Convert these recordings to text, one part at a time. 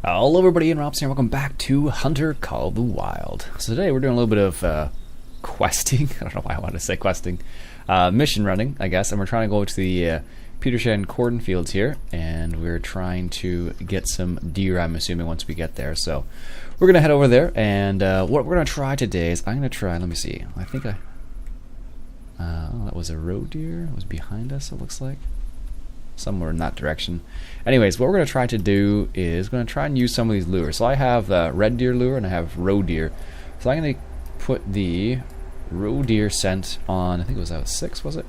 Hello everybody, Ian Robson here. Welcome back to Hunter Call the Wild. So today we're doing a little bit of questing. I don't know why I wanted to say questing. Mission running, I guess. And we're trying to go to the Petersham cornfields here. And we're trying to get some deer, I'm assuming, once we get there. So we're going to head over there. And what we're going to try today is, I'm going to try, let me see. I think that was a roe deer. It was behind us, it looks like. Somewhere in that direction. Anyways, what we're going to try to do is we're going to try and use some of these lures. So I have red deer lure and I have roe deer. So I'm going to put the roe deer scent on, I think it was out 6, was it?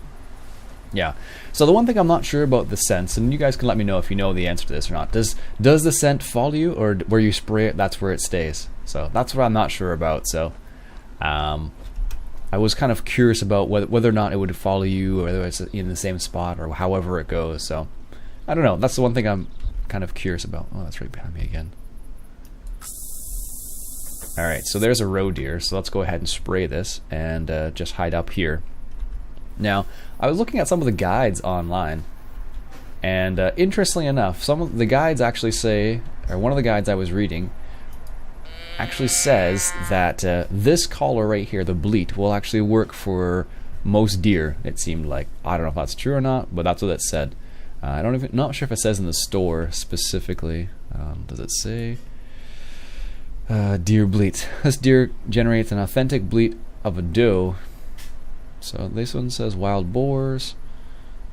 Yeah. So the one thing I'm not sure about the scents, and you guys can let me know if you know the answer to this or not. Does the scent follow you, or where you spray it, that's where it stays? So that's what I'm not sure about. So I was kind of curious about whether or not it would follow you, or whether it's in the same spot, or however it goes. So, I don't know. That's the one thing I'm kind of curious about. Oh, that's right behind me again. Alright, so there's a roe deer. So let's go ahead and spray this and just hide up here. Now, I was looking at some of the guides online. And interestingly enough, some of the guides actually say, or one of the guides I was reading, actually says that this collar right here, the bleat, will actually work for most deer. It seemed like. I don't know if that's true or not, but that's what it said. Not sure if it says in the store specifically. Does it say deer bleat? This deer generates an authentic bleat of a doe. So this one says wild boars,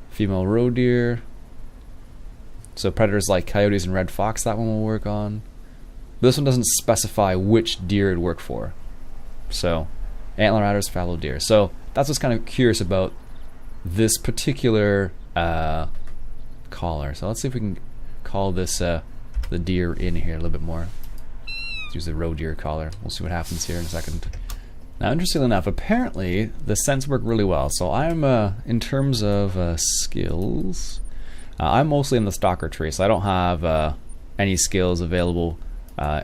female roe deer. So predators like coyotes and red fox, that one will work on. This one doesn't specify which deer it'd work for. So, antler adders, fallow deer. So, that's what's kind of curious about this particular collar. So, let's see if we can call this the deer in here a little bit more. Let's use the roe deer collar. We'll see what happens here in a second. Now, interestingly enough, apparently the scents work really well. So, I'm, in terms of skills, I'm mostly in the stalker tree. So, I don't have any skills available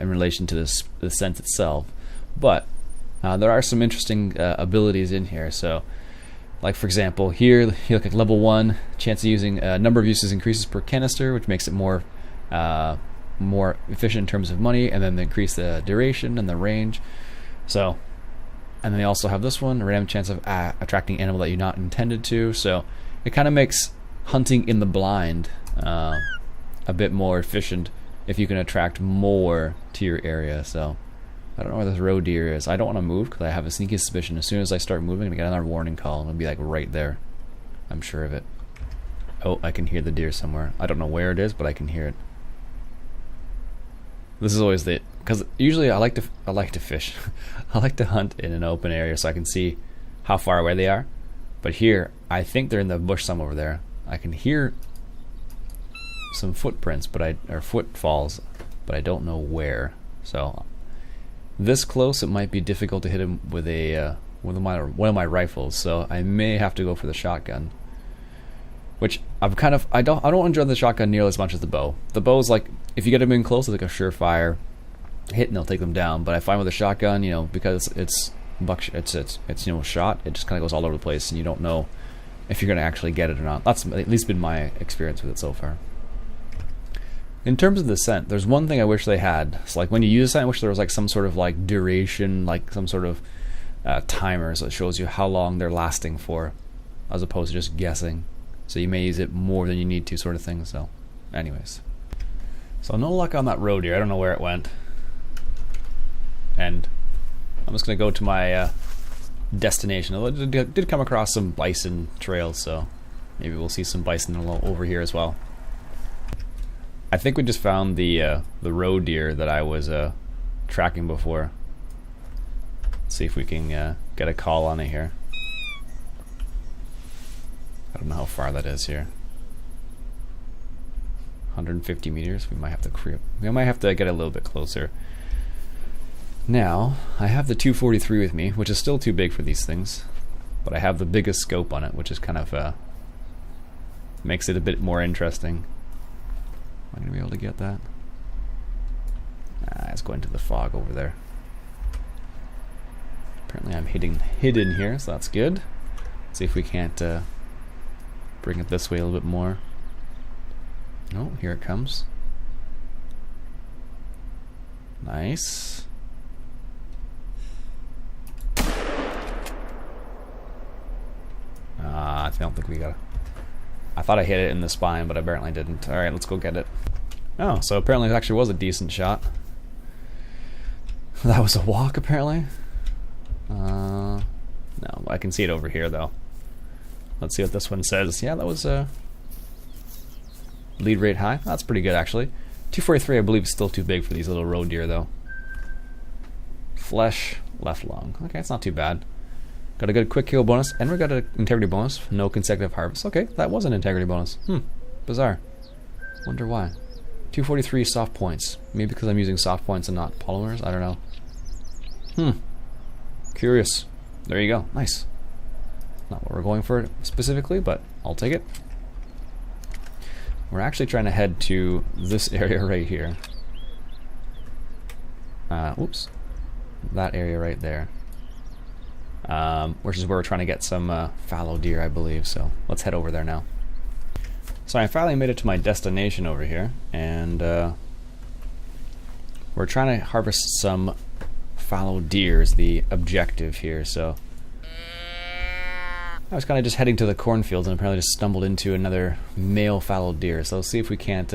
in relation to the scent itself, but there are some interesting abilities in here. So, like for example, here you look at level 1, chance of using number of uses increases per canister, which makes it more efficient in terms of money, and then they increase the duration and the range. So, and then they also have this one, a random chance of attracting animal that you're not intended to. So, it kind of makes hunting in the blind a bit more efficient if you can attract more to your area. So I don't know where this roe deer is. I don't want to move because I have a sneaky suspicion as soon as I start moving, I'm going to get another warning call and it'll be like right there. I'm sure of it. Oh, I can hear the deer somewhere. I don't know where it is, but I can hear it. This is always because usually I like to fish. I like to hunt in an open area so I can see how far away they are. But here, I think they're in the bush some over there. I can hear some footprints, or footfalls, but I don't know where. So this close, it might be difficult to hit him with one of my rifles. So I may have to go for the shotgun, which I don't enjoy the shotgun nearly as much as the bow. The bow is like, if you get them in close, it's like a surefire hit and they'll take them down. But I find with a shotgun, because it's shot, it just kind of goes all over the place, and you don't know if you're going to actually get it or not. That's at least been my experience with it so far. In terms of the scent, there's one thing I wish they had. It's like when you use a scent, I wish there was like some sort of like duration, like some sort of timer, so it shows you how long they're lasting for, as opposed to just guessing. So you may use it more than you need to, sort of thing. So, anyways, so no luck on that roe deer. I don't know where it went, and I'm just gonna go to my destination. I did come across some bison trails, so maybe we'll see some bison over here as well. I think we just found the roe deer that I was tracking before. Let's see if we can get a call on it here. I don't know how far that is here. 150 meters. We might have to get a little bit closer. Now, I have the 243 with me, which is still too big for these things, but I have the biggest scope on it, which is kind of makes it a bit more interesting. Am I going to be able to get that? It's going to the fog over there. Apparently I'm hidden here, so that's good. Let's see if we can't bring it this way a little bit more. Oh, here it comes. Nice. I don't think we got it. I thought I hit it in the spine, but I apparently didn't. Alright, let's go get it. Oh, so apparently it actually was a decent shot. That was a walk, apparently. No, I can see it over here, though. Let's see what this one says. Yeah, that was lead rate high. That's pretty good, actually. 243, I believe, is still too big for these little roe deer, though. Flesh, left lung. Okay, it's not too bad. Got a good quick kill bonus, and we got an integrity bonus. No consecutive harvest. Okay, that was an integrity bonus. Bizarre. Wonder why. 243 soft points. Maybe because I'm using soft points and not polymers. I don't know. Curious. There you go. Nice. Not what we're going for specifically, but I'll take it. We're actually trying to head to this area right here. Oops. That area right there. Which is where we're trying to get some fallow deer, I believe. So let's head over there now. So I finally made it to my destination over here, and we're trying to harvest some fallow deer is the objective here. So I was kind of just heading to the cornfields and apparently just stumbled into another male fallow deer. So let's see if we can't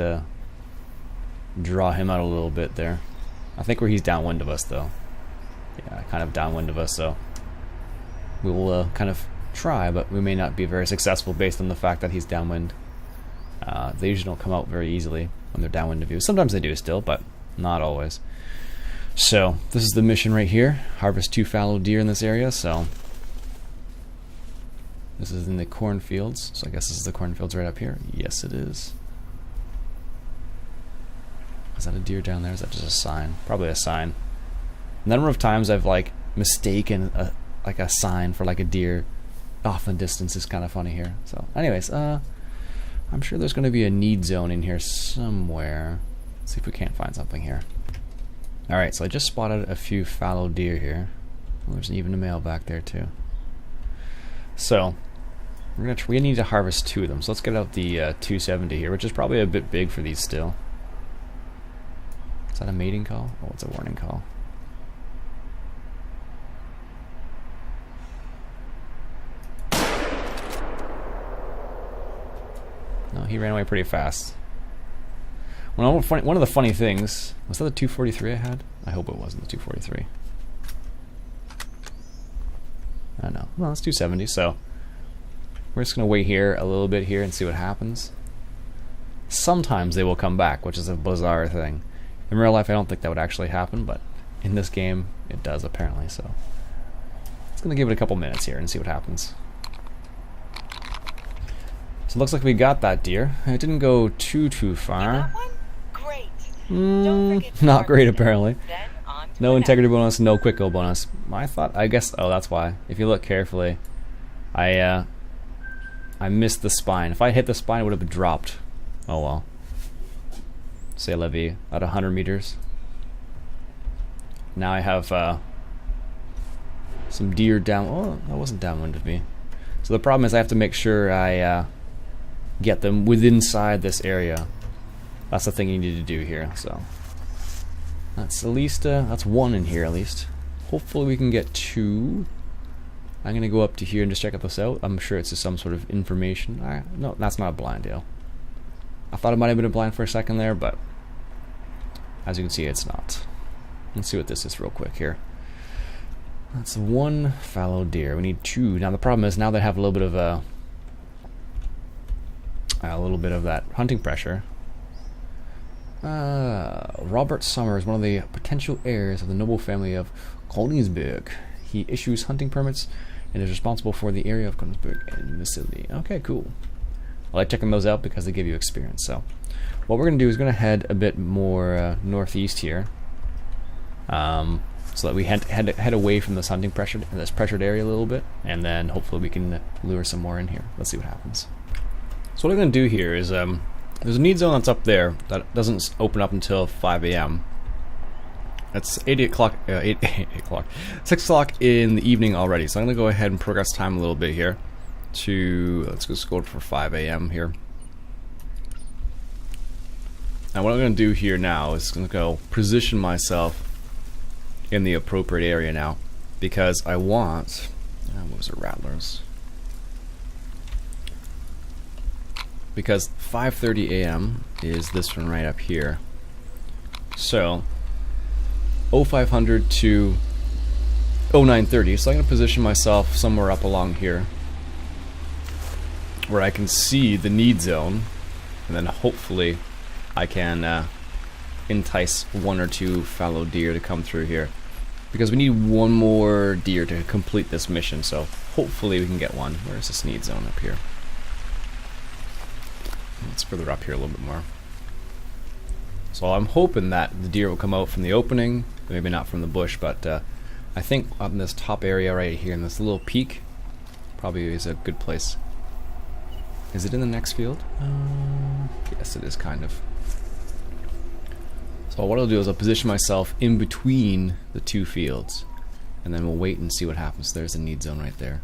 draw him out a little bit there. I think where he's downwind of us, though. Yeah, kind of downwind of us, so we'll kind of try, but we may not be very successful based on the fact that he's downwind. They usually don't come out very easily when they're downwind of you. Sometimes they do still, but not always. So this is the mission right here. Harvest 2 fallow deer in this area. So this is in the cornfields. So I guess this is the cornfields right up here. Yes, it is. Is that a deer down there? Is that just a sign? Probably a sign. The number of times I've like mistaken like a sign for like a deer off in the distance is kind of funny here. So anyways, I'm sure there's going to be a need zone in here somewhere. Let's see if we can't find something here. Alright, so I just spotted a few fallow deer here. Well, there's even a male back there too. So we need to harvest 2 of them. So let's get out the 270 here, which is probably a bit big for these still. Is that a mating call? Oh, it's a warning call. No, he ran away pretty fast. One of the funny things, was that the 243 I had? I hope it wasn't the 243. I don't know. Well, it's 270, so we're just going to wait here a little bit here and see what happens. Sometimes they will come back, which is a bizarre thing. In real life, I don't think that would actually happen, but in this game, it does apparently, so it's going to give it a couple minutes here and see what happens. So it looks like we got that deer. It didn't go too far. Not great apparently. No integrity bonus, no quick kill bonus. I guess, oh, that's why. If you look carefully, I missed the spine. If I hit the spine, it would have dropped. Oh well. C'est la vie. At 100 meters. Now I have some deer down. Oh, that wasn't downwind of me. So the problem is I have to make sure I get them within inside this area. That's the thing you need to do here. So that's at least that's 1 in here at least. Hopefully we can get 2. I'm gonna go up to here and just check this out. I'm sure it's just some sort of information. No, that's not a blind deal. I thought it might have been a blind for a second there, but as you can see, it's not. Let's see what this is real quick here. That's 1 fallow deer. We need 2. Now the problem is now they have a little bit of that hunting pressure. Robert Summers, one of the potential heirs of the noble family of Koningsberg. He issues hunting permits and is responsible for the area of Koningsberg and vicinity. Okay, cool. I like checking those out because they give you experience. So what we're going to do is going to head a bit more northeast here, so that we head away from this hunting pressure, this pressured area a little bit, and then hopefully we can lure some more in here. Let's see what happens. So what I'm going to do here is there's a need zone that's up there that doesn't open up until 5 a.m. It's 6 o'clock in the evening already. So I'm going to go ahead and progress time a little bit here to, let's just go for 5 a.m. here. And what I'm going to do here now is going to go position myself in the appropriate area now, because I want, what was it, rattlers? Because 5:30 a.m. is this one right up here. So 0500 to 0930. So I'm going to position myself somewhere up along here where I can see the need zone, and then hopefully I can entice one or two fallow deer to come through here, because we need one more deer to complete this mission. So hopefully we can get one. Where's this need zone up here? It's further up here a little bit more. So I'm hoping that the deer will come out from the opening, maybe not from the bush, but I think on this top area right here in this little peak probably is a good place. Is it in the next field? Yes, it is, kind of. So what I'll do is I'll position myself in between the two fields, and then we'll wait and see what happens. There's a need zone right there.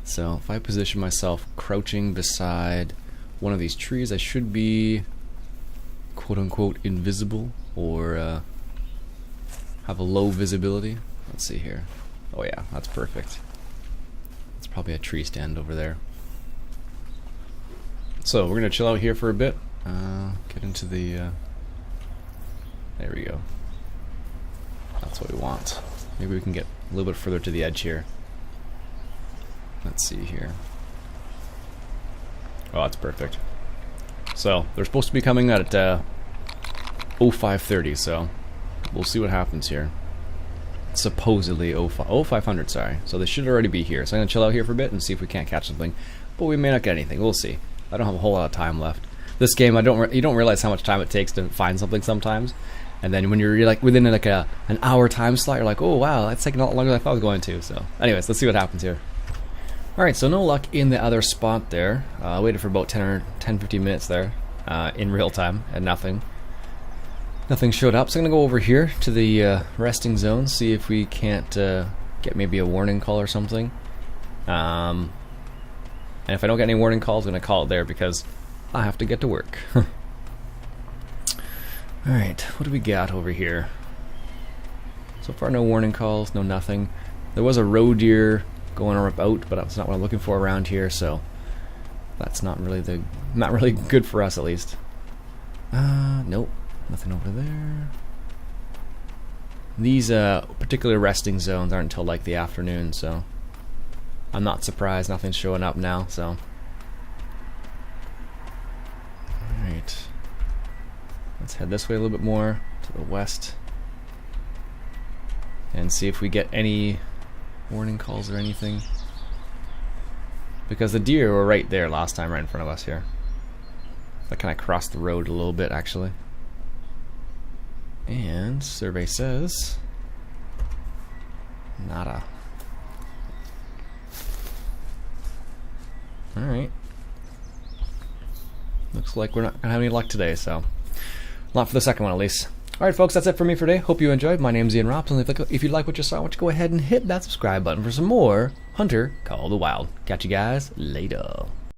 So if I position myself crouching beside one of these trees, I should be quote-unquote invisible, or have a low visibility. Let's see here. Oh yeah, that's perfect. It's probably a tree stand over there. So we're gonna chill out here for a bit. Get into the. There we go. That's what we want. Maybe we can get a little bit further to the edge here. Let's see here. Oh, that's perfect. So they're supposed to be coming at 0530. So we'll see what happens here. Supposedly 0500, sorry. So they should already be here. So I'm gonna chill out here for a bit and see if we can't catch something. But we may not get anything. We'll see. I don't have a whole lot of time left. This game, you don't realize how much time it takes to find something sometimes. And then when you're like within like an hour time slot, you're like, oh wow, that's taking a lot longer than I thought it was going to. So anyways, let's see what happens here. Alright, so no luck in the other spot there. I waited for about 10-15 minutes there in real time, and nothing showed up. So I'm going to go over here to the resting zone, see if we can't get maybe a warning call or something. And if I don't get any warning calls, I'm going to call it there, because I have to get to work. Alright, what do we got over here? So far no warning calls, no nothing. There was a roe deer going about, but that's not what I'm looking for around here, so that's not really good for us, at least. Nope, nothing over there. These particular resting zones aren't until like the afternoon, so I'm not surprised nothing's showing up now. So alright, let's head this way a little bit more to the west and see if we get any warning calls or anything, because the deer were right there last time, right in front of us here. I kind of crossed the road a little bit actually, and survey says nada. Alright, looks like we're not gonna have any luck today, so not for the second one at least. Alright folks, that's it for me for today. Hope you enjoyed. My name's Ian Robson. If you like what you saw, why don't you go ahead and hit that subscribe button for some more Hunter Call the Wild. Catch you guys later.